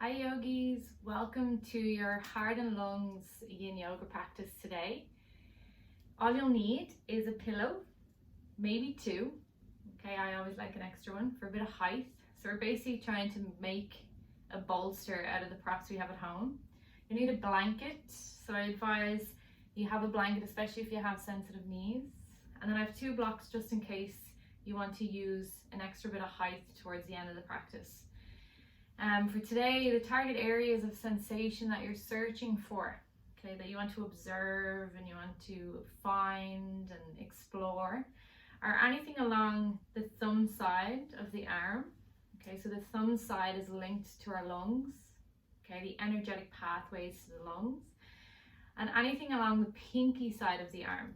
Hi yogis, welcome to your heart and lungs Yin Yoga practice today. All you'll need is a pillow, maybe two. Okay, I always like an extra one for a bit of height. So we're basically trying to make a bolster out of the props we have at home. You need a blanket, so I advise you have a blanket, especially if you have sensitive knees. And then I have two blocks just in case you want to use an extra bit of height towards the end of the practice. For today, the target areas of sensation that you're searching for, okay, that you want to observe and you want to find and explore, are anything along the thumb side of the arm. Okay, so the thumb side is linked to our lungs, okay, the energetic pathways to the lungs, and anything along the pinky side of the arm.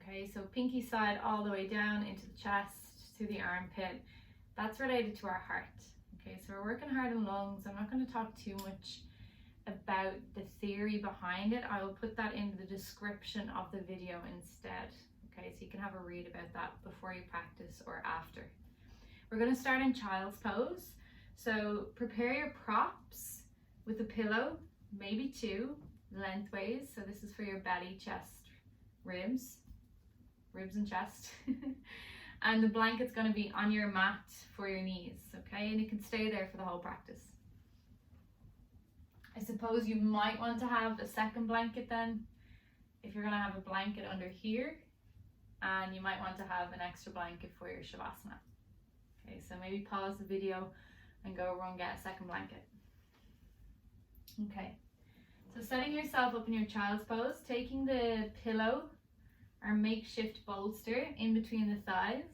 Okay, so pinky side all the way down into the chest, to the armpit, that's related to our heart. Okay, so we're working heart and lungs. I'm not going to talk too much about the theory behind it. I will put that in the description of the video instead. Okay, so you can have a read about that before you practice or after. We're going to start in child's pose. So prepare your props with a pillow, maybe two, lengthways. So this is for your belly, chest, ribs and chest. And the blanket's going to be on your mat for your knees, okay? And it can stay there for the whole practice. I suppose you might want to have a second blanket then, if you're going to have a blanket under here, and you might want to have an extra blanket for your shavasana. Okay, so maybe pause the video and go run get a second blanket. Okay, so setting yourself up in your child's pose, taking the pillow, our makeshift bolster, in between the thighs.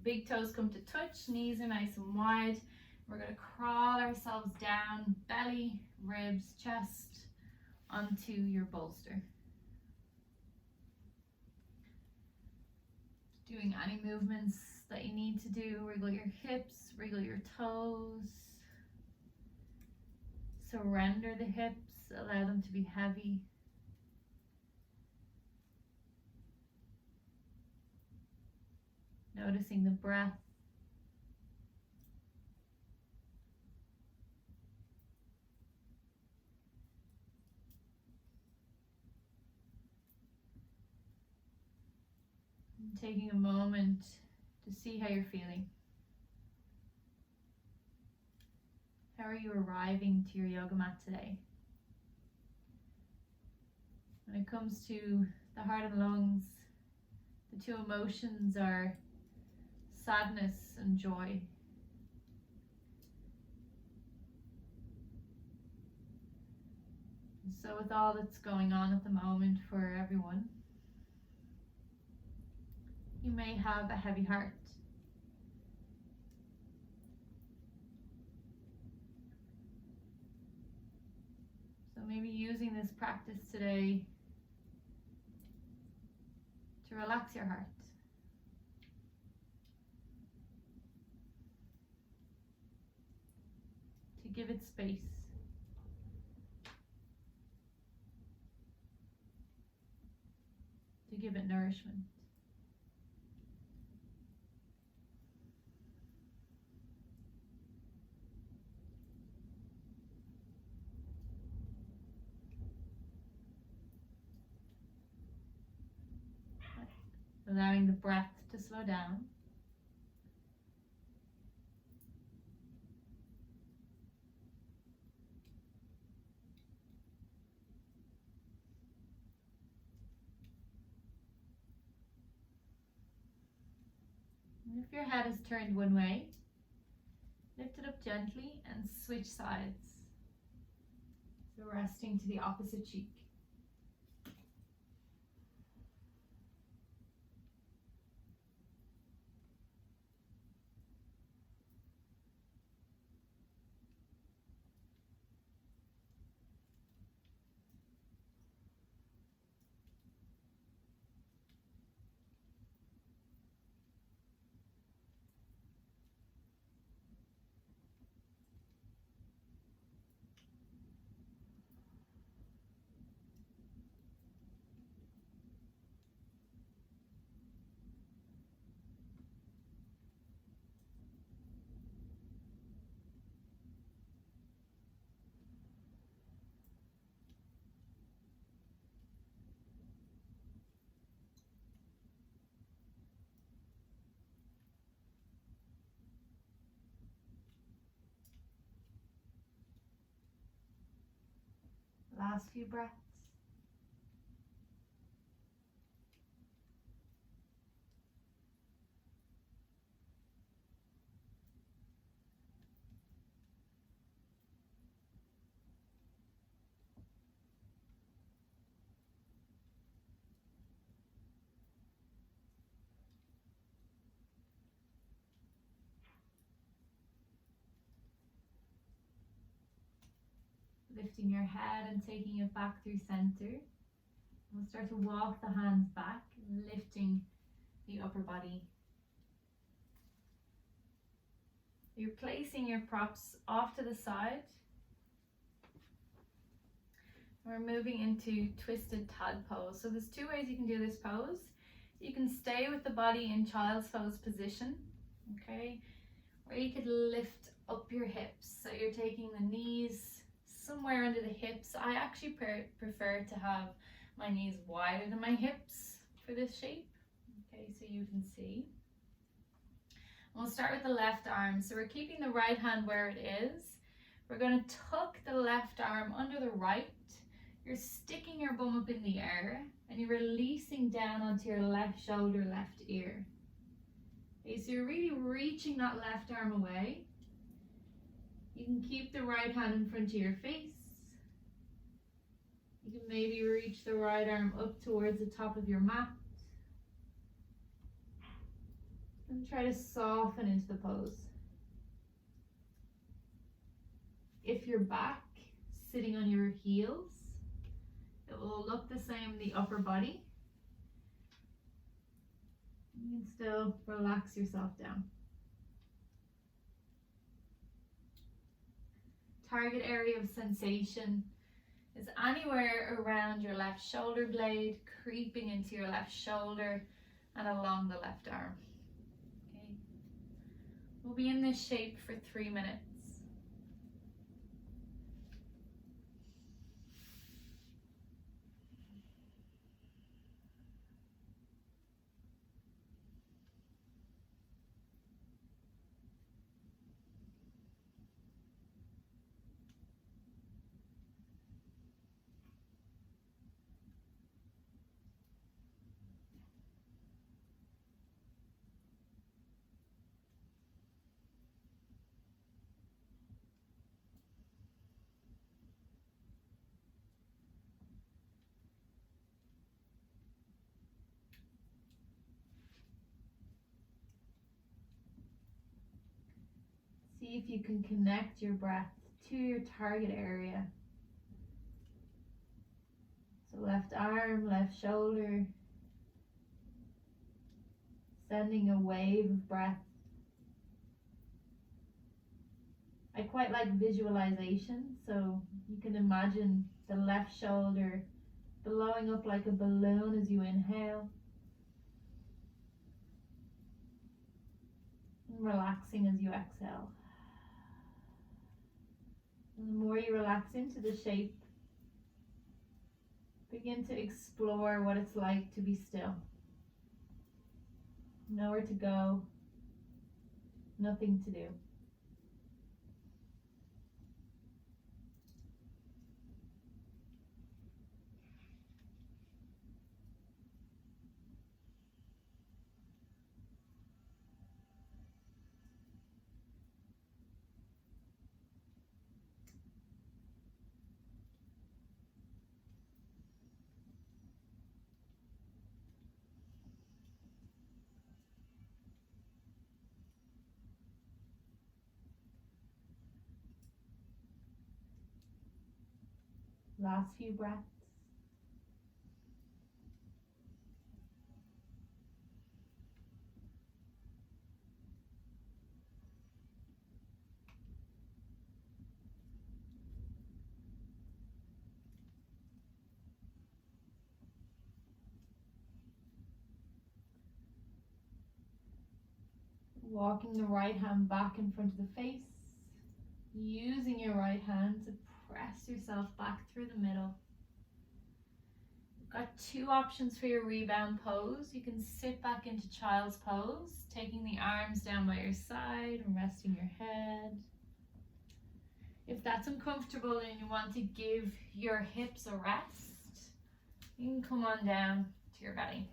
Big toes come to touch, knees are nice and wide. We're going to crawl ourselves down, belly, ribs, chest, onto your bolster. Doing any movements that you need to do, wriggle your hips, wriggle your toes. Surrender the hips, allow them to be heavy. Noticing the breath. And taking a moment to see how you're feeling. How are you arriving to your yoga mat today? When it comes to the heart and lungs, the two emotions are sadness and joy. And so with all that's going on at the moment for everyone, you may have a heavy heart. So maybe using this practice today to relax your heart. To give it space. To give it nourishment. Allowing the breath to slow down. And if your head is turned one way, lift it up gently and switch sides. So resting to the opposite cheek. Last few breaths. Lifting your head and taking it back through center. We'll start to walk the hands back, lifting the upper body. You're placing your props off to the side. We're moving into twisted tadpole. So there's two ways you can do this pose. You can stay with the body in child's pose position, okay? Or you could lift up your hips. So you're taking the knees somewhere under the hips. I actually prefer to have my knees wider than my hips for this shape. Okay, so you can see. We'll start with the left arm. So we're keeping the right hand where it is. We're going to tuck the left arm under the right. You're sticking your bum up in the air and you're releasing down onto your left shoulder, left ear. Okay, so you're really reaching that left arm away. You can keep the right hand in front of your face. You can maybe reach the right arm up towards the top of your mat. And try to soften into the pose. If you're back, sitting on your heels, it will look the same in the upper body. You can still relax yourself down. Target area of sensation is anywhere around your left shoulder blade, creeping into your left shoulder and along the left arm. Okay. We'll be in this shape for 3 minutes. See if you can connect your breath to your target area. So left arm, left shoulder, sending a wave of breath. I quite like visualization, so you can imagine the left shoulder blowing up like a balloon as you inhale. And relaxing as you exhale. And the more you relax into the shape, begin to explore what it's like to be still. Nowhere to go, nothing to do. Last few breaths. Walking the right hand back in front of the face. Using your right hand to press yourself back through the middle. You've got two options for your rebound pose. You can sit back into child's pose, taking the arms down by your side and resting your head. If that's uncomfortable and you want to give your hips a rest, you can come on down to your belly.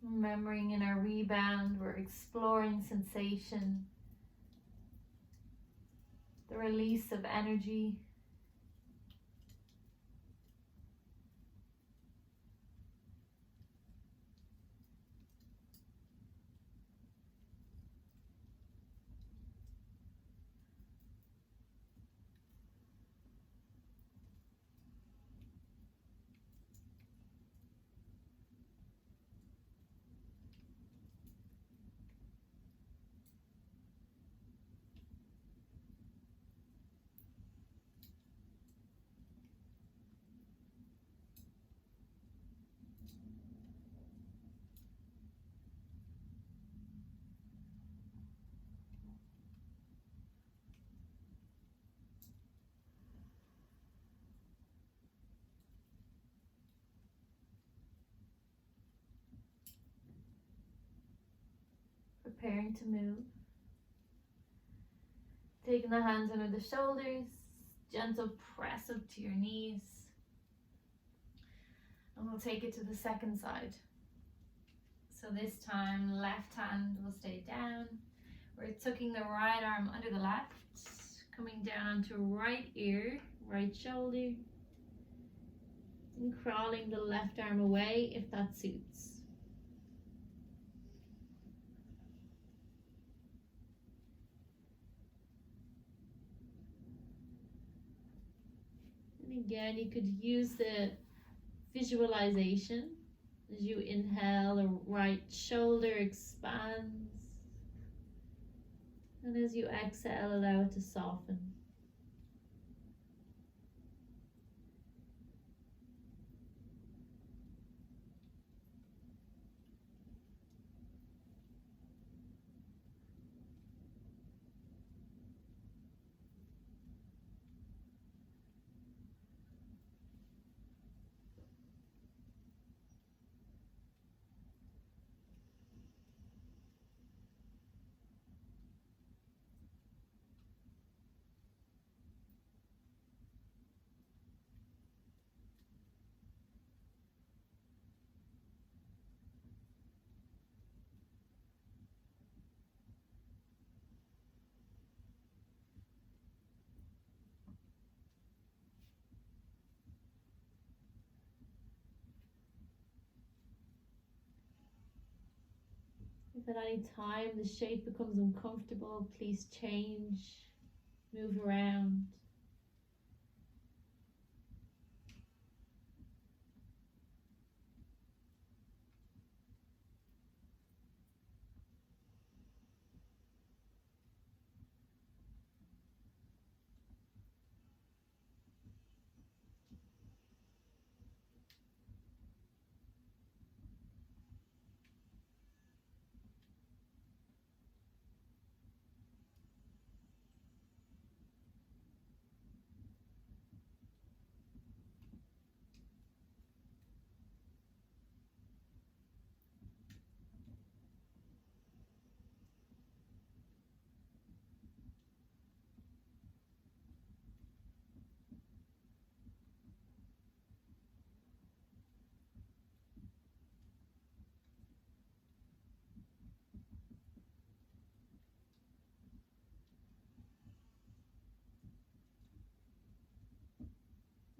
Remembering in our rebound, we're exploring sensation, the release of energy. Preparing to move. Taking the hands under the shoulders, gentle press up to your knees. And we'll take it to the second side. So this time, left hand will stay down. We're tucking the right arm under the left, coming down onto right ear, right shoulder, and crawling the left arm away if that suits. And again, you could use the visualization. As you inhale, the right shoulder expands. And as you exhale, allow it to soften. If at any time the shape becomes uncomfortable, please change, move around.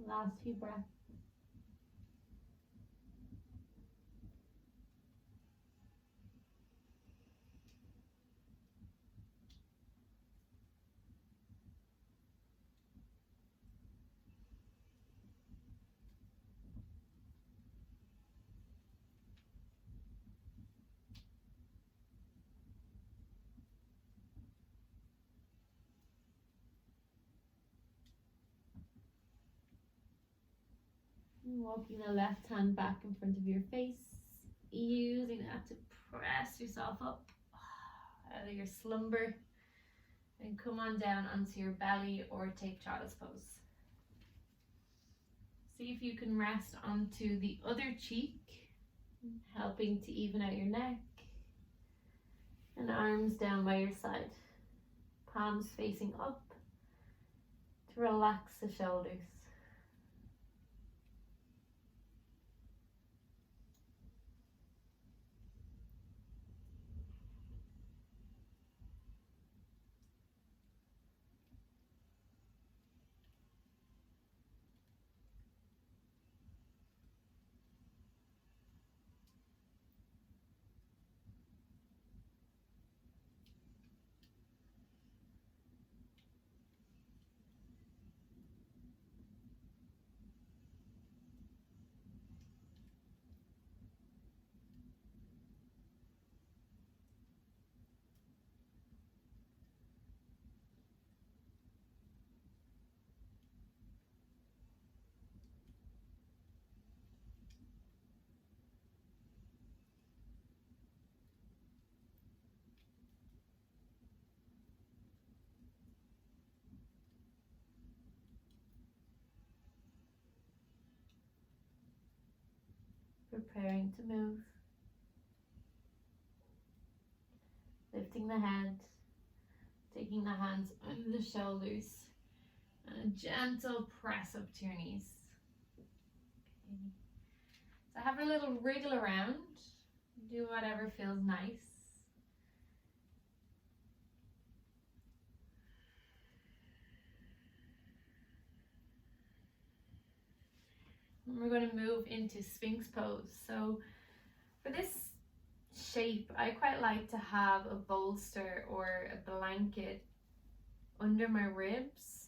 Last few breaths. Walking the left hand back in front of your face, using that to press yourself up out of your slumber and come on down onto your belly or take child's pose. See if you can rest onto the other cheek helping to even out your neck. And arms down by your side. Palms facing up to relax the shoulders. Preparing to move. Lifting the head, taking the hands under the shoulders, and a gentle press up to your knees. Okay. So have a little wriggle around. Do whatever feels nice. And we're going to move into Sphinx Pose. So for this shape, I quite like to have a bolster or a blanket under my ribs.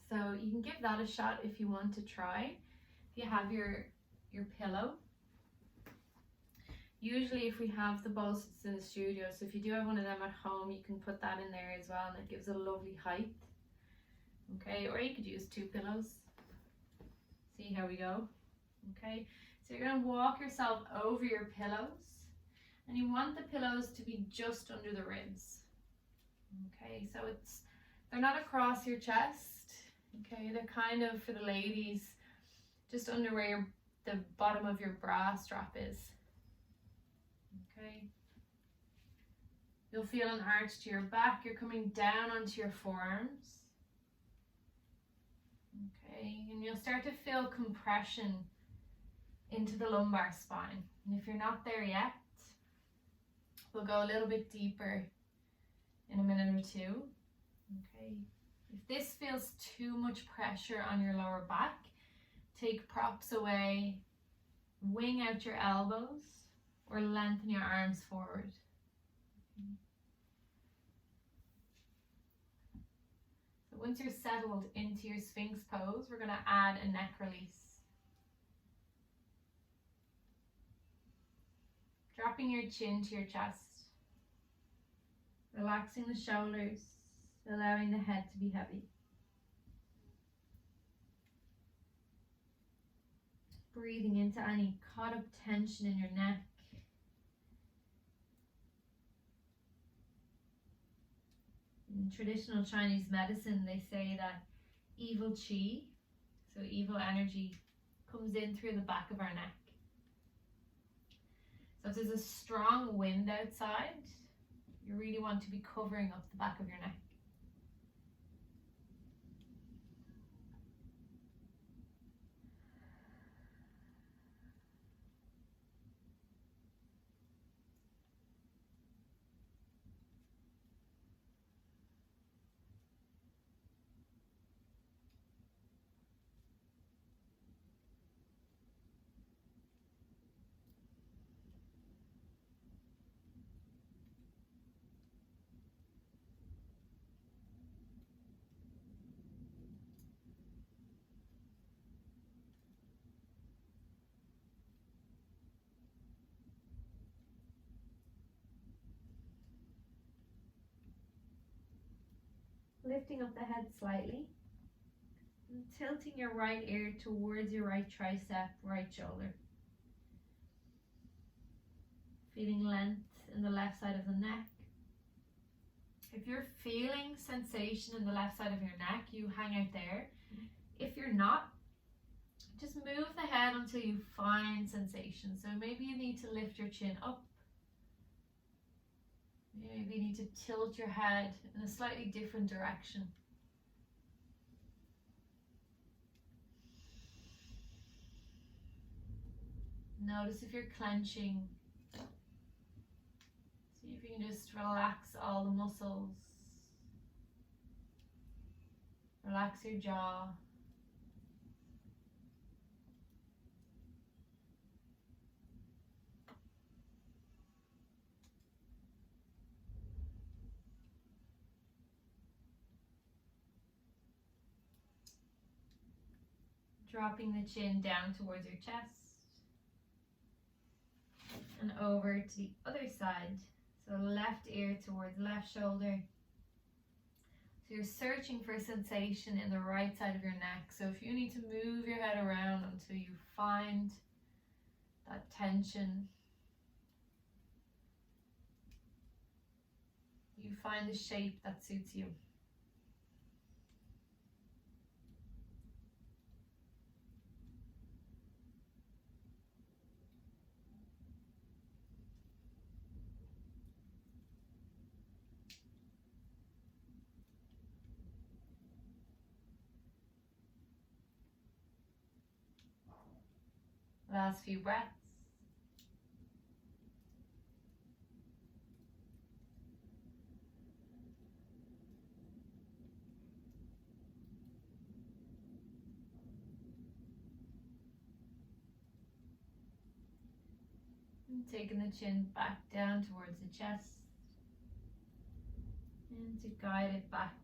So you can give that a shot if you want to try. If you have your pillow. Usually if we have the bolsters in the studio, so if you do have one of them at home, you can put that in there as well, and it gives it a lovely height. Okay, or you could use 2 pillows. See how we go. Okay, so you're going to walk yourself over your pillows, and you want the pillows to be just under the ribs. Okay, so they're not across your chest. Okay, they're kind of, for the ladies, just under where the bottom of your bra strap is. Okay, you'll feel an arch to your back. You're coming down onto your forearms. Okay, and you'll start to feel compression into the lumbar spine. And if you're not there yet, we'll go a little bit deeper in a minute or two. Okay, if this feels too much pressure on your lower back, take props away, wing out your elbows, or lengthen your arms forward. Okay. So once you're settled into your Sphinx pose, we're going to add a neck release. Dropping your chin to your chest. Relaxing the shoulders, allowing the head to be heavy. Breathing into any caught up tension in your neck. In traditional Chinese medicine, they say that evil qi, so evil energy, comes in through the back of our neck. So if there's a strong wind outside, you really want to be covering up the back of your neck. Lifting up the head slightly and tilting your right ear towards your right tricep, right shoulder. Feeling length in the left side of the neck. If you're feeling sensation in the left side of your neck, you hang out there. If you're not, Just move the head until you find sensation. So maybe you need to lift your chin up. Maybe you need to tilt your head in a slightly different direction. Notice if you're clenching. See if you can just relax all the muscles. Relax your jaw. Dropping the chin down towards your chest. And over to the other side. So left ear towards left shoulder. So you're searching for sensation in the right side of your neck. So if you need to move your head around until you find that tension, you find the shape that suits you. Last few breaths. And taking the chin back down towards the chest. And to guide it back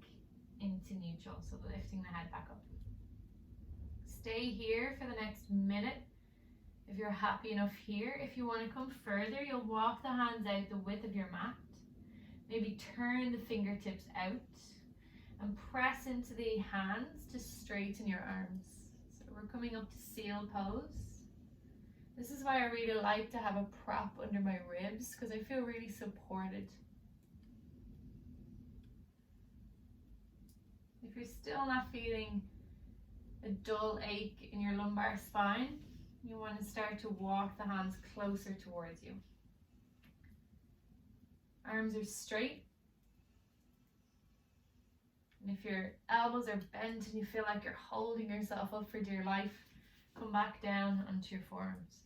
into neutral, so lifting the head back up. Stay here for the next minute. If you're happy enough here, if you want to come further, you'll walk the hands out the width of your mat. Maybe turn the fingertips out and press into the hands to straighten your arms. So we're coming up to seal pose. This is why I really like to have a prop under my ribs, because I feel really supported. If you're still not feeling a dull ache in your lumbar spine, you want to start to walk the hands closer towards you. Arms are straight. And if your elbows are bent and you feel like you're holding yourself up for dear life, come back down onto your forearms.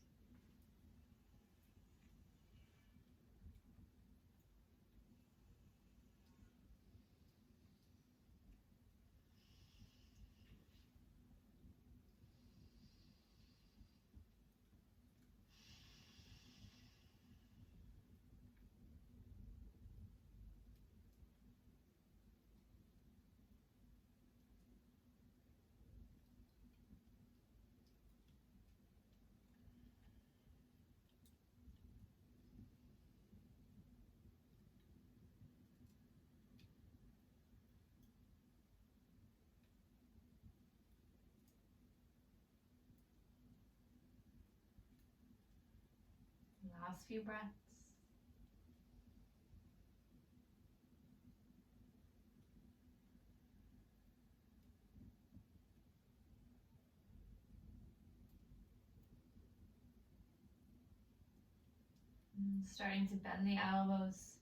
Last few breaths. And starting to bend the elbows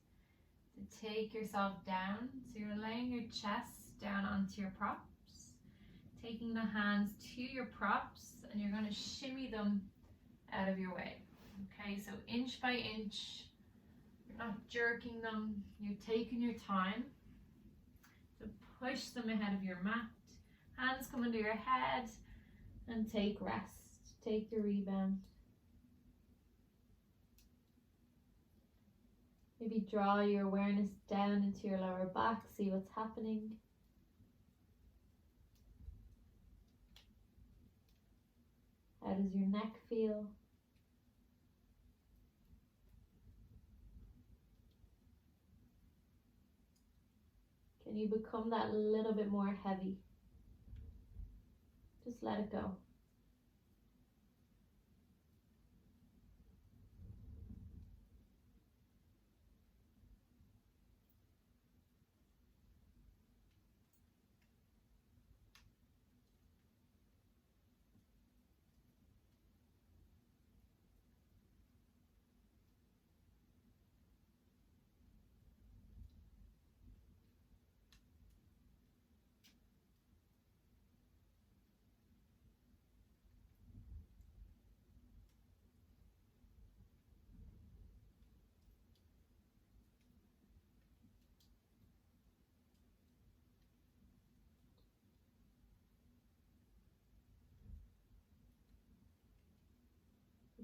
to take yourself down. So you're laying your chest down onto your props, taking the hands to your props, and you're going to shimmy them out of your way. Okay, so inch by inch, you're not jerking them, you're taking your time. So push them ahead of your mat, hands come under your head, and take rest, take your rebound. Maybe draw your awareness down into your lower back, see what's happening. How does your neck feel? Can you become that little bit more heavy? Just let it go.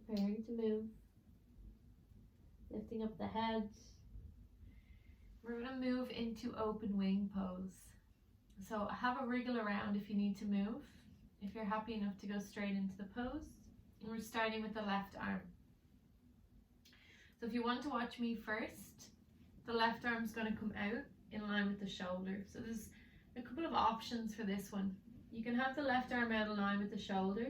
preparing to move, lifting up the head. We're going to move into open wing pose. So have a wriggle around if you need to move, if you're happy enough to go straight into the pose. And we're starting with the left arm. So if you want to watch me first, the left arm is going to come out in line with the shoulder. So there's a couple of options for this one. You can have the left arm out in line with the shoulder.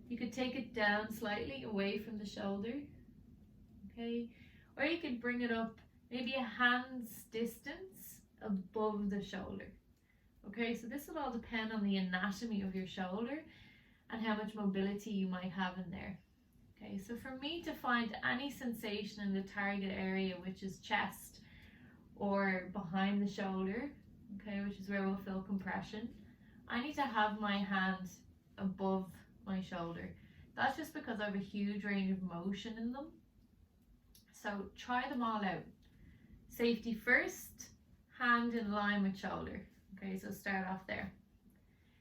You could take it down slightly away from the shoulder, okay? Or you could bring it up maybe a hand's distance above the shoulder, okay? So this will all depend on the anatomy of your shoulder and how much mobility you might have in there. Okay, so for me to find any sensation in the target area, which is chest or behind the shoulder, okay, which is where we'll feel compression, I need to have my hand above my shoulder. That's just because I have a huge range of motion in them. So try them all out. Safety first, hand in line with shoulder. Okay, so start off there.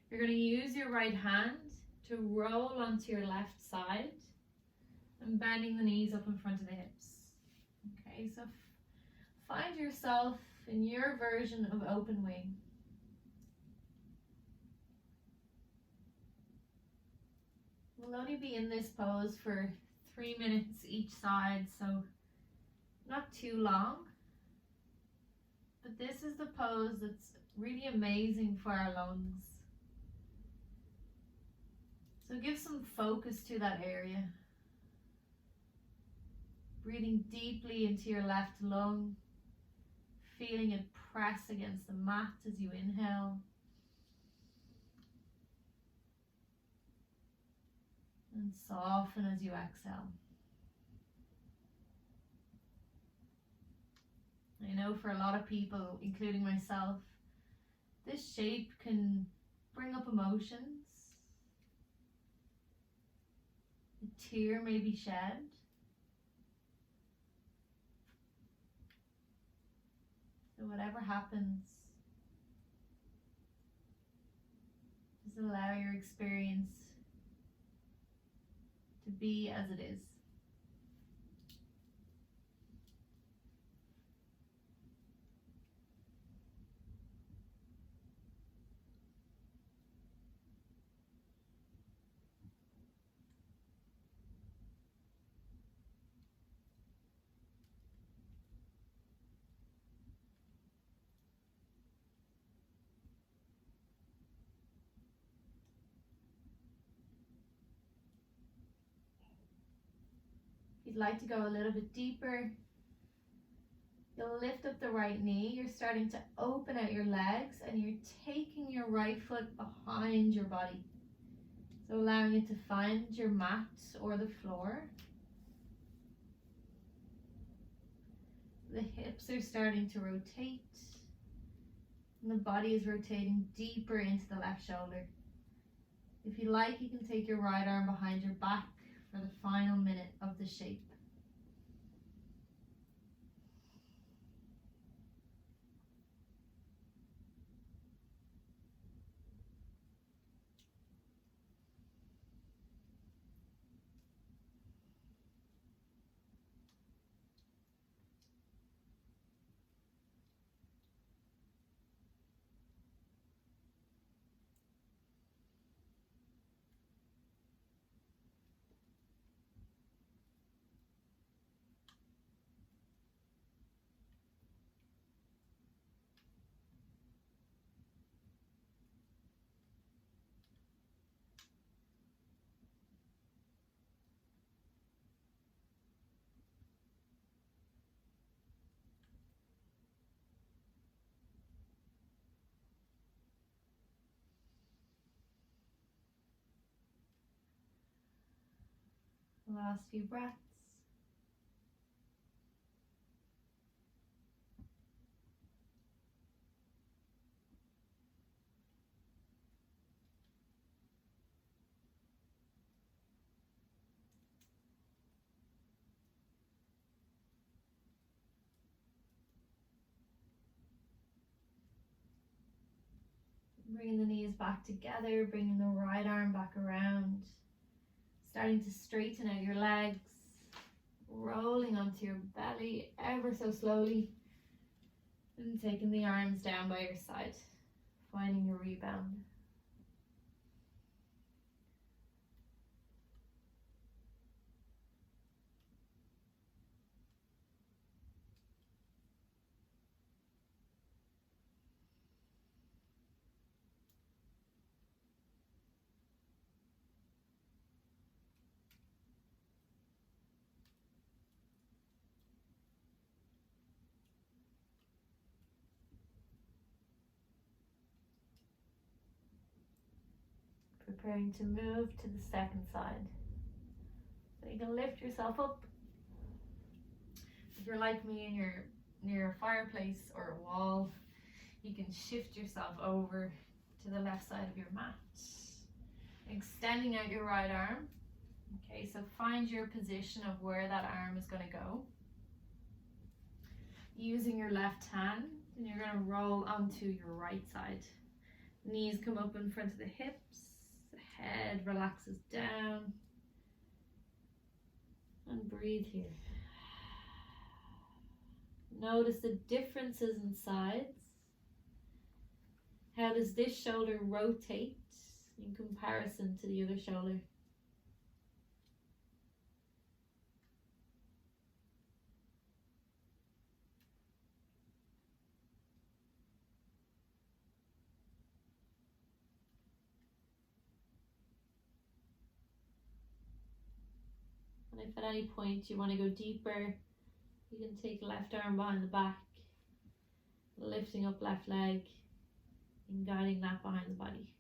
You're going to use your right hand to roll onto your left side and bending the knees up in front of the hips. Okay, so find yourself in your version of open wing. We'll only be in this pose for 3 minutes each side, so not too long. But this is the pose that's really amazing for our lungs. So give some focus to that area. Breathing deeply into your left lung, feeling it press against the mat as you inhale. And soften as you exhale. I know for a lot of people, including myself, this shape can bring up emotions. A tear may be shed. So whatever happens, just allow your experience to be as it is. If you'd like to go a little bit deeper, you'll lift up the right knee. You're starting to open out your legs and you're taking your right foot behind your body. So allowing it to find your mat or the floor. The hips are starting to rotate and the body is rotating deeper into the left shoulder. If you like, you can take your right arm behind your back for the final minute of the shape. Last few breaths. Bringing the knees back together, bringing the right arm back around. Starting to straighten out your legs, rolling onto your belly ever so slowly, and taking the arms down by your side, finding your rebound. Preparing to move to the second side. So you can lift yourself up. If you're like me and you're near a fireplace or a wall, you can shift yourself over to the left side of your mat. Extending out your right arm. Okay, so find your position of where that arm is going to go. Using your left hand, and you're going to roll onto your right side. Knees come up in front of the hips. Head relaxes down, and breathe here. Notice the differences in sides. How does this shoulder rotate in comparison to the other shoulder? And if at any point you want to go deeper, you can take left arm behind the back, lifting up left leg, and guiding that behind the body.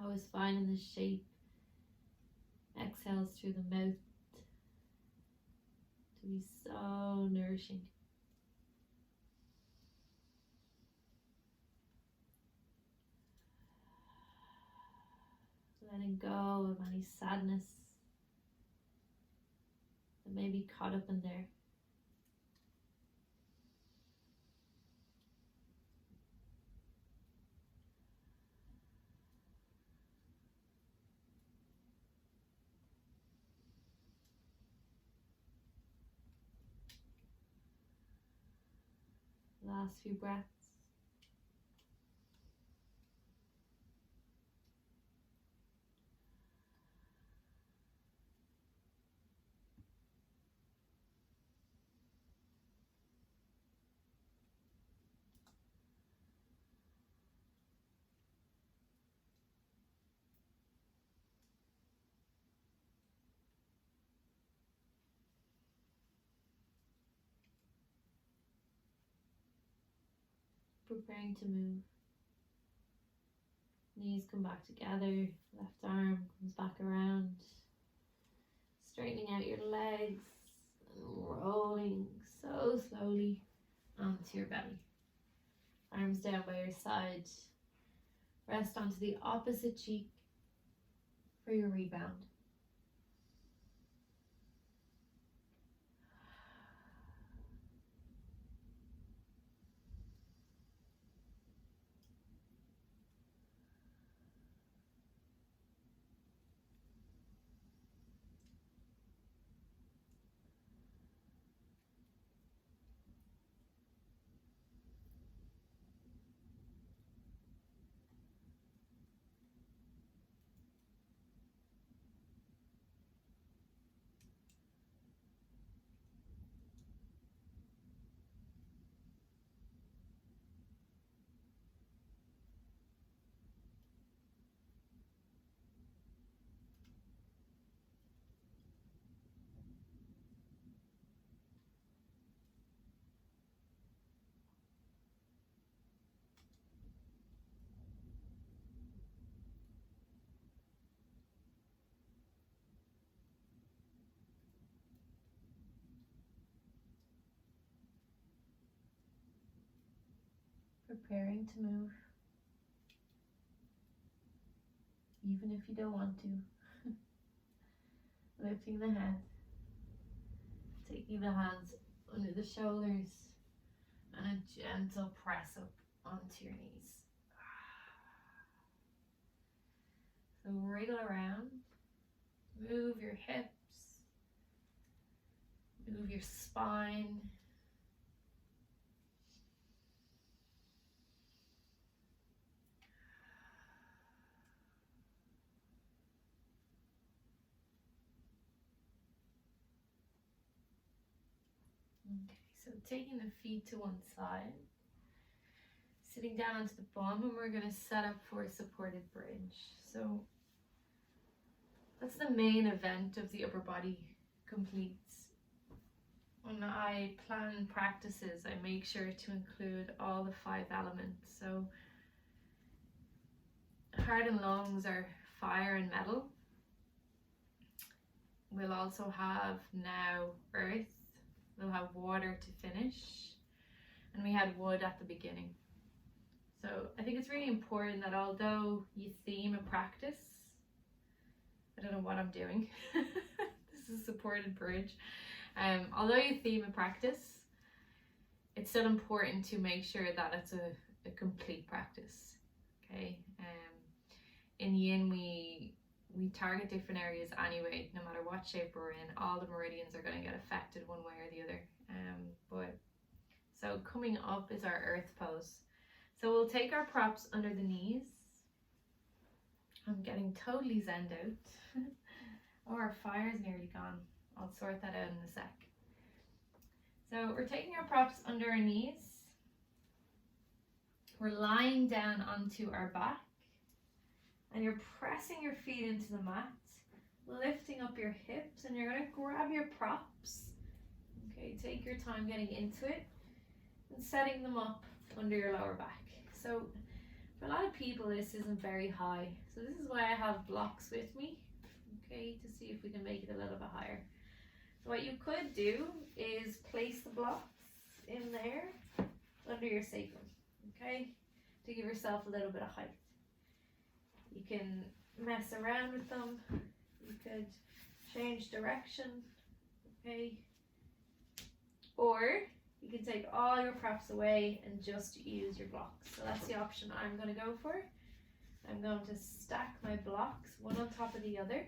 Always finding the shape. Exhales through the mouth to be so nourishing. Letting go of any sadness that may be caught up in there. Last few breaths. Preparing to move. Knees come back together, left arm comes back around, straightening out your legs and rolling so slowly onto your belly. Arms down by your side. Rest onto the opposite cheek for your rebound. Preparing to move, even if you don't want to. Lifting the head, taking the hands under the shoulders, and a gentle press up onto your knees. So wriggle around, move your hips, move your spine. Okay, so taking the feet to one side, sitting down onto the bum, and we're going to set up for a supported bridge. So that's the main event of the upper body completes. When I plan practices, I make sure to include all the 5 elements. So heart and lungs are fire and metal. We'll also have now earth. We'll have water to finish. And we had wood at the beginning. So I think it's really important that although you theme a practice, I don't know what I'm doing. This is a supported bridge. Although you theme a practice, it's still important to make sure that it's a complete practice. Okay. In Yin, we target different areas anyway. No matter what shape we're in, all the meridians are going to get affected one way or the other. So coming up is our earth pose. So we'll take our props under the knees. I'm getting totally zenned out. Oh, our fire's nearly gone. I'll sort that out in a sec. So we're taking our props under our knees. We're lying down onto our back. And you're pressing your feet into the mat, lifting up your hips, and you're going to grab your props. Okay, take your time getting into it and setting them up under your lower back. So for a lot of people, this isn't very high. So this is why I have blocks with me, okay, to see if we can make it a little bit higher. So what you could do is place the blocks in there under your sacrum, okay, to give yourself a little bit of height. You can mess around with them. You could change direction, okay? Or you can take all your props away and just use your blocks. So that's the option I'm going to go for. I'm going to stack my blocks one on top of the other,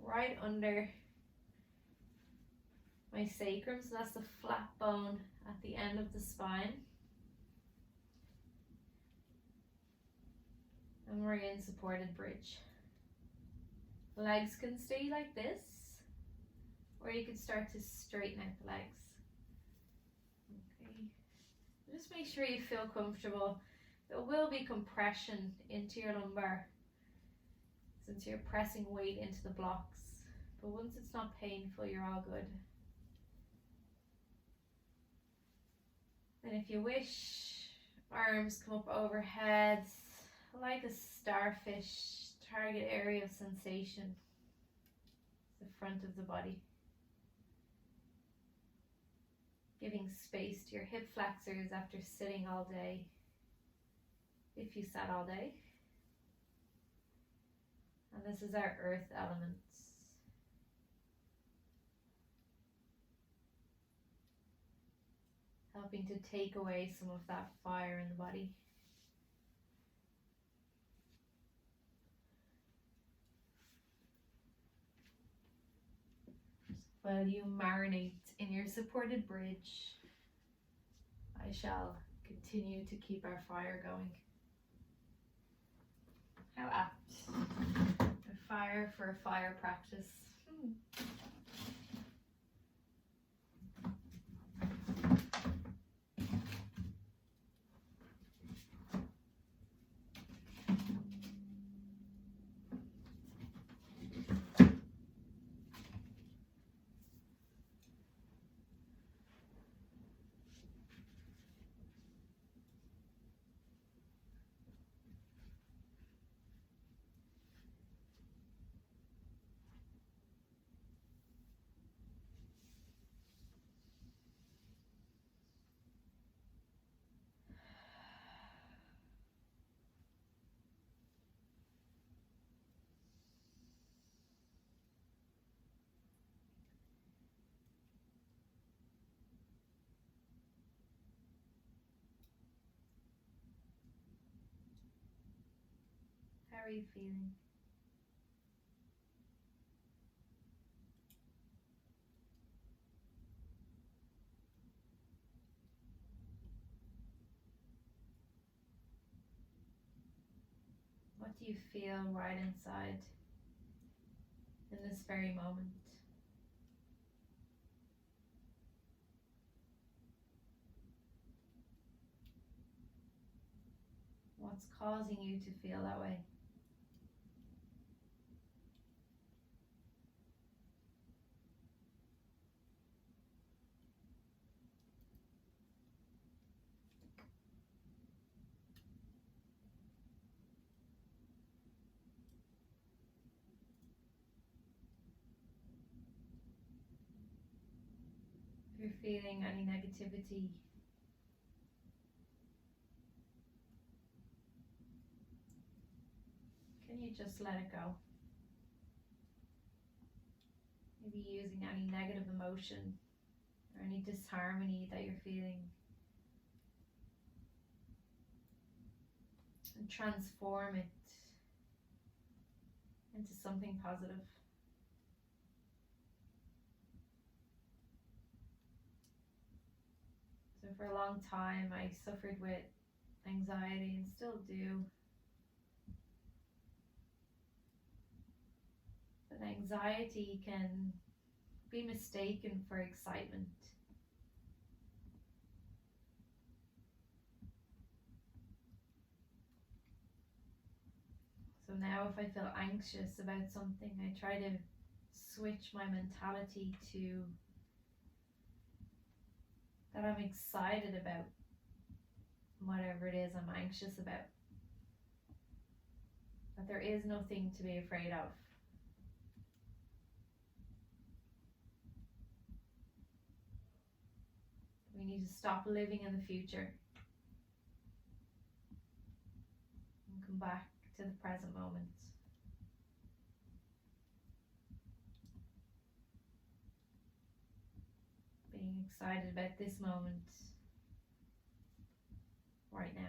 right under my sacrum. So that's the flat bone at the end of the spine. And we're in supported bridge. The legs can stay like this, or you can start to straighten out the legs. Okay. Just make sure you feel comfortable. There will be compression into your lumbar since you're pressing weight into the blocks. But once it's not painful, you're all good. And if you wish, arms come up overhead, like a starfish, target area of sensation, the front of the body. Giving space to your hip flexors after sitting all day, if you sat all day. And this is our earth elements. Helping to take away some of that fire in the body. While you marinate in your supported bridge, I shall continue to keep our fire going. How apt. A fire for a fire practice. How are you feeling? What do you feel right inside in this very moment? What's causing you to feel that way? If you're feeling any negativity, can you just let it go? Maybe using any negative emotion or any disharmony that you're feeling, and transform it into something positive. So for a long time I suffered with anxiety and still do. But anxiety can be mistaken for excitement. So now if I feel anxious about something, I try to switch my mentality to that I'm excited about whatever it is I'm anxious about. That there is nothing to be afraid of. We need to stop living in the future and come back to the present moment. Being excited about this moment right now.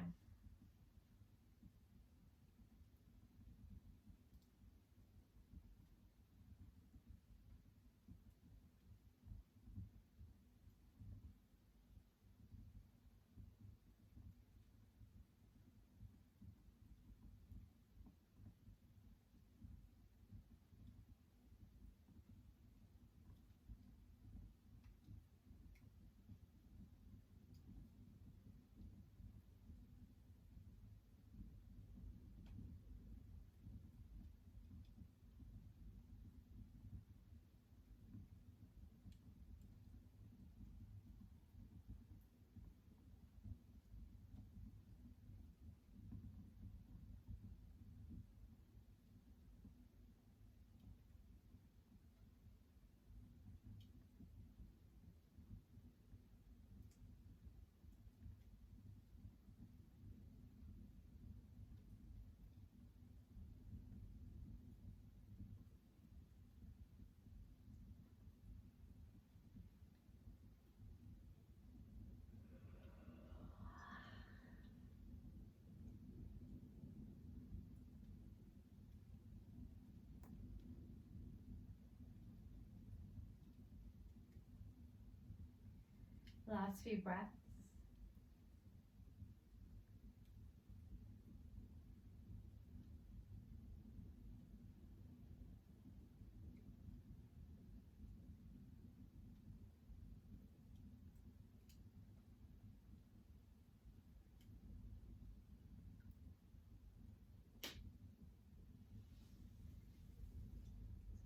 Last few breaths.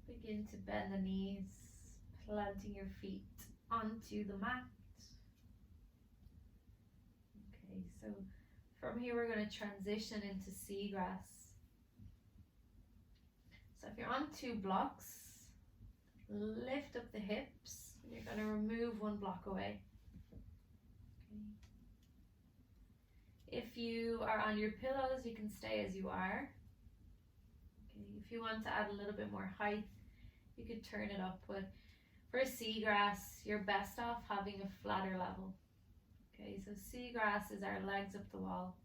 Begin to bend the knees, planting your feet onto the mat. Okay, so from here we're going to transition into seagrass. So if you're on 2 blocks, lift up the hips, and you're going to remove 1 block away. Okay. If you are on your pillows, you can stay as you are. Okay. If you want to add a little bit more height, you could turn it up, but for seagrass, you're best off having a flatter level. Okay, so seagrass is our legs up the wall.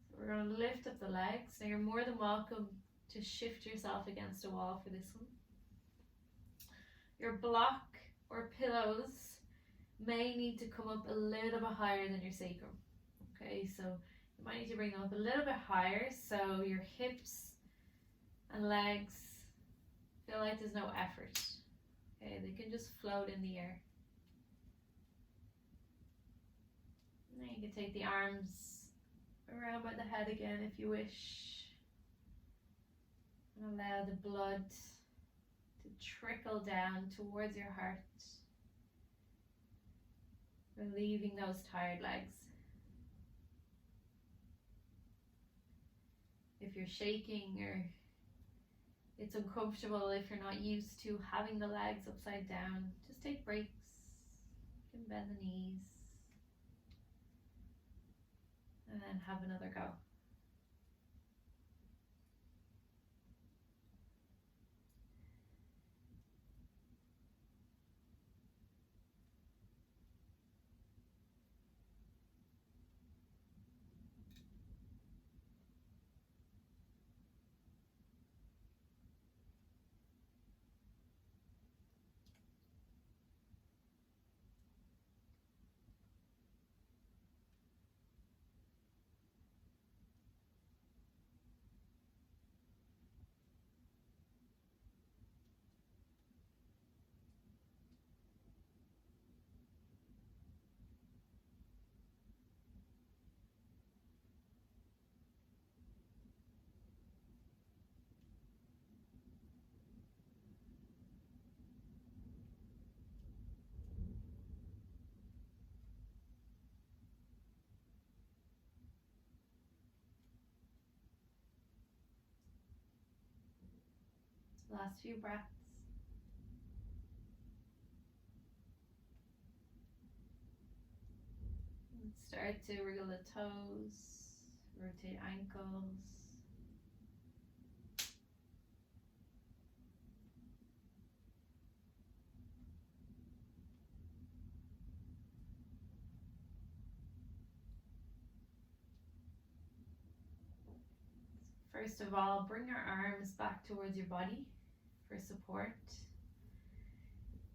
So we're going to lift up the legs. Now you're more than welcome to shift yourself against a wall for this one. Your block or pillows may need to come up a little bit higher than your sacrum. Okay, so you might need to bring them up a little bit higher so your hips and legs feel like there's no effort. Okay, they can just float in the air. And then you can take the arms around by the head again if you wish. And allow the blood to trickle down towards your heart, relieving those tired legs. If you're shaking or it's uncomfortable, if you're not used to having the legs upside down, just take breaks. You can bend the knees and then have another go. Last few breaths. And start to wriggle the toes, rotate ankles. First of all, bring your arms back towards your body for support.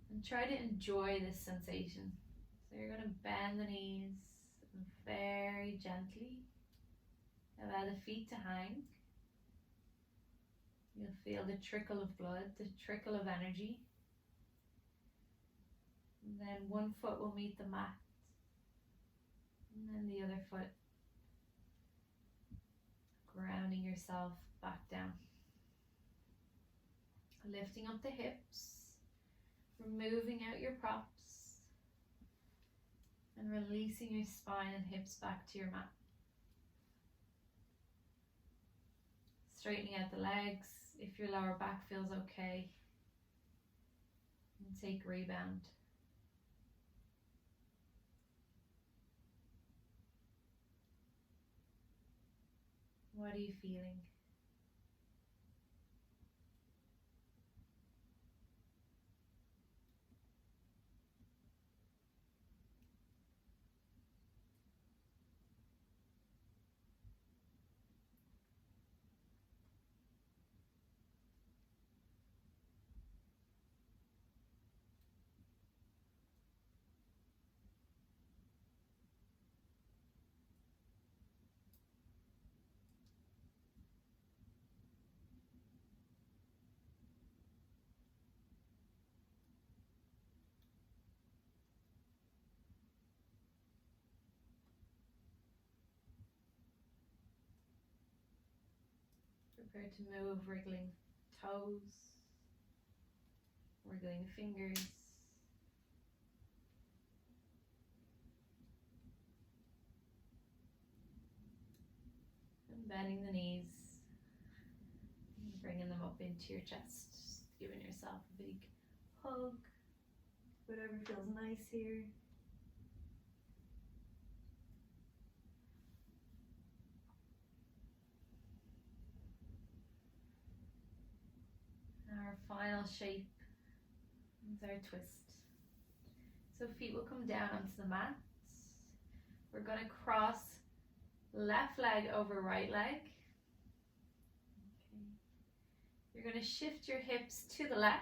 And try to enjoy this sensation. So you're going to bend the knees and very gently allow the feet to hang. You'll feel the trickle of blood, the trickle of energy. And then 1 foot will meet the mat. And then the other foot. Grounding yourself back down. Lifting up the hips, removing out your props, and releasing your spine and hips back to your mat. Straightening out the legs if your lower back feels okay. And take rebound. What are you feeling? Prepare to move, wriggling toes, wriggling fingers. And bending the knees, bringing them up into your chest, just giving yourself a big hug, whatever feels nice here. Our final shape is our twist. So feet will come down onto the mat. We're going to cross left leg over right leg. Okay. You're going to shift your hips to the left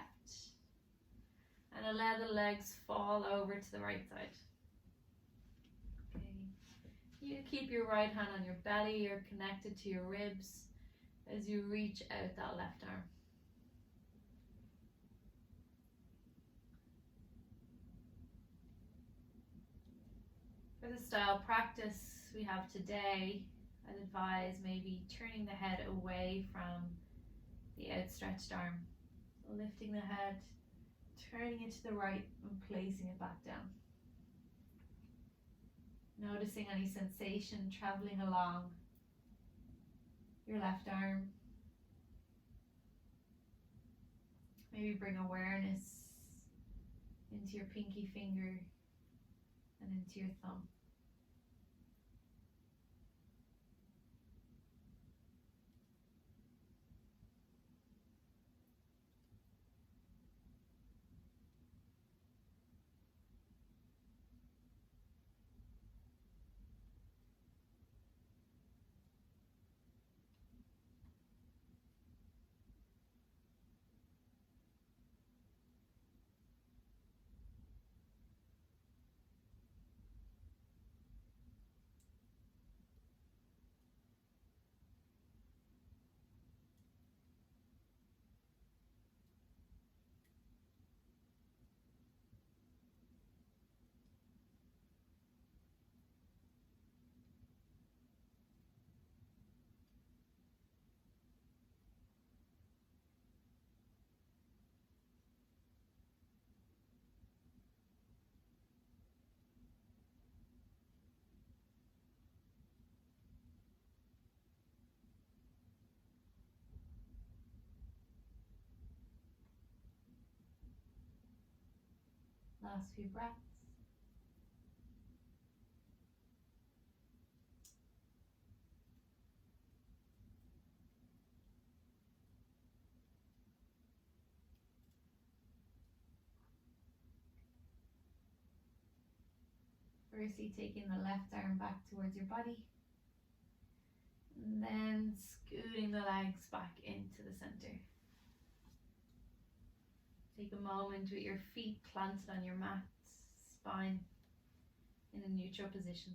and allow the legs fall over to the right side. Okay. You keep your right hand on your belly or connected to your ribs as you reach out that left arm. For the style practice we have today, I'd advise maybe turning the head away from the outstretched arm. So lifting the head, turning it to the right and placing it back down. Noticing any sensation traveling along your left arm. Maybe bring awareness into your pinky finger and into your thumb. Last few breaths. Firstly, taking the left arm back towards your body, and then scooting the legs back into the center. Take a moment with your feet planted on your mat, spine in a neutral position.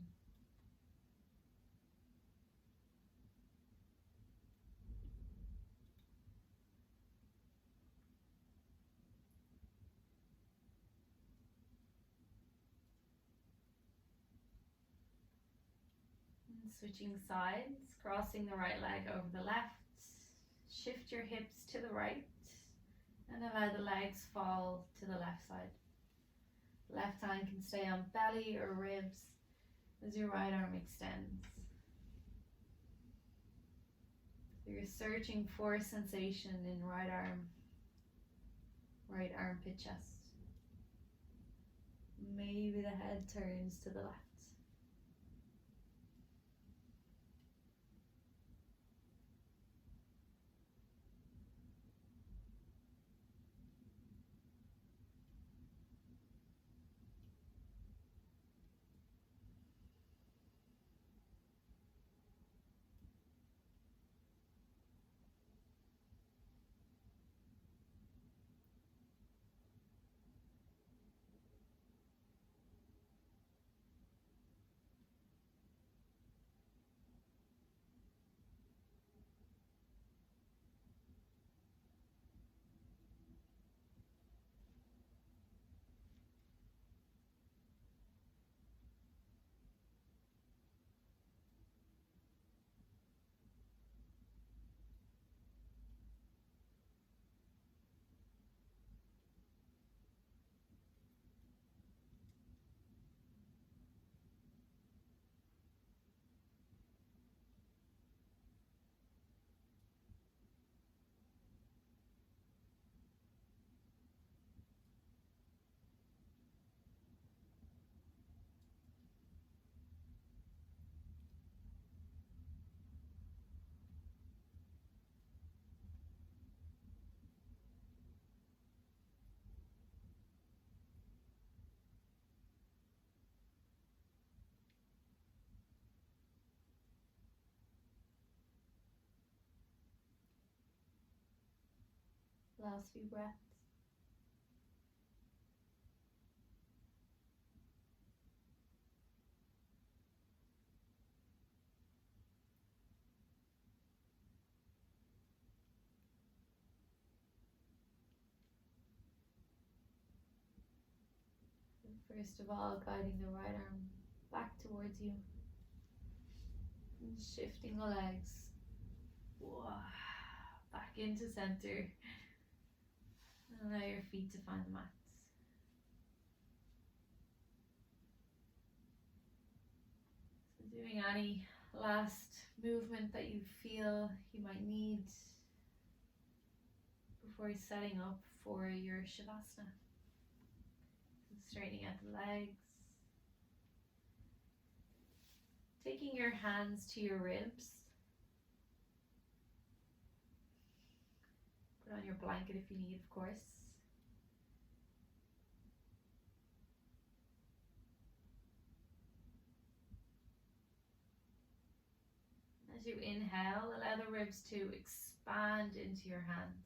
And switching sides, crossing the right leg over the left. Shift your hips to the right and allow the legs fall to the left side. Left hand can stay on belly or ribs as your right arm extends. So you're searching for sensation in right armpit, chest. Maybe the head turns to the left. Last few breaths. First of all, guiding the right arm back towards you and shifting the legs back into center, and allow your feet to find the mats. So doing any last movement that you feel you might need before setting up for your Shavasana. Straightening out the legs. Taking your hands to your ribs. Put on your blanket if you need, of course. As you inhale, allow the ribs to expand into your hands.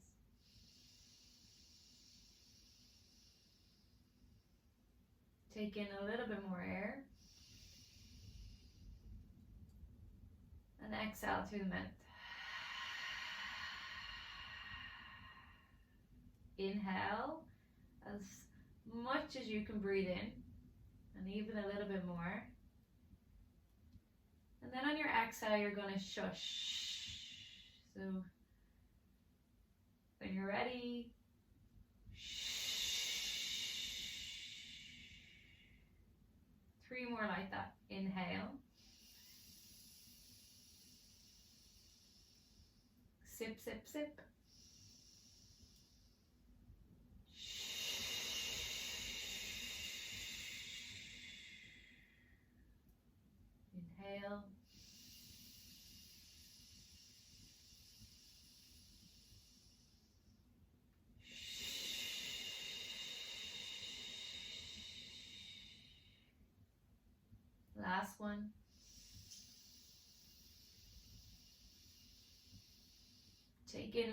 Take in a little bit more air. And exhale through the mouth. Inhale as much as you can breathe in, and even a little bit more. And then on your exhale, you're going to shush. So when you're ready, 3 more like that. Inhale. Sip, sip, sip. Inhale. Last one. Take in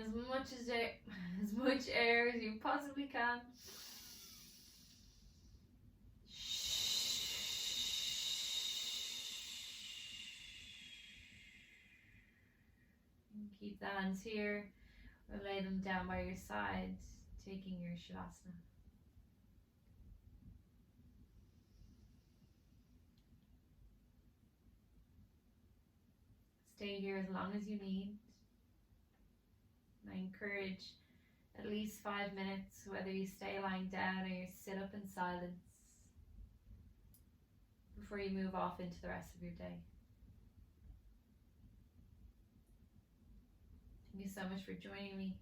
as much air as you possibly can. And keep the hands here or lay them down by your side, taking your Shavasana. Stay here as long as you need. I encourage at least 5 minutes, whether you stay lying down or you sit up in silence, before you move off into the rest of your day. Thank you so much for joining me.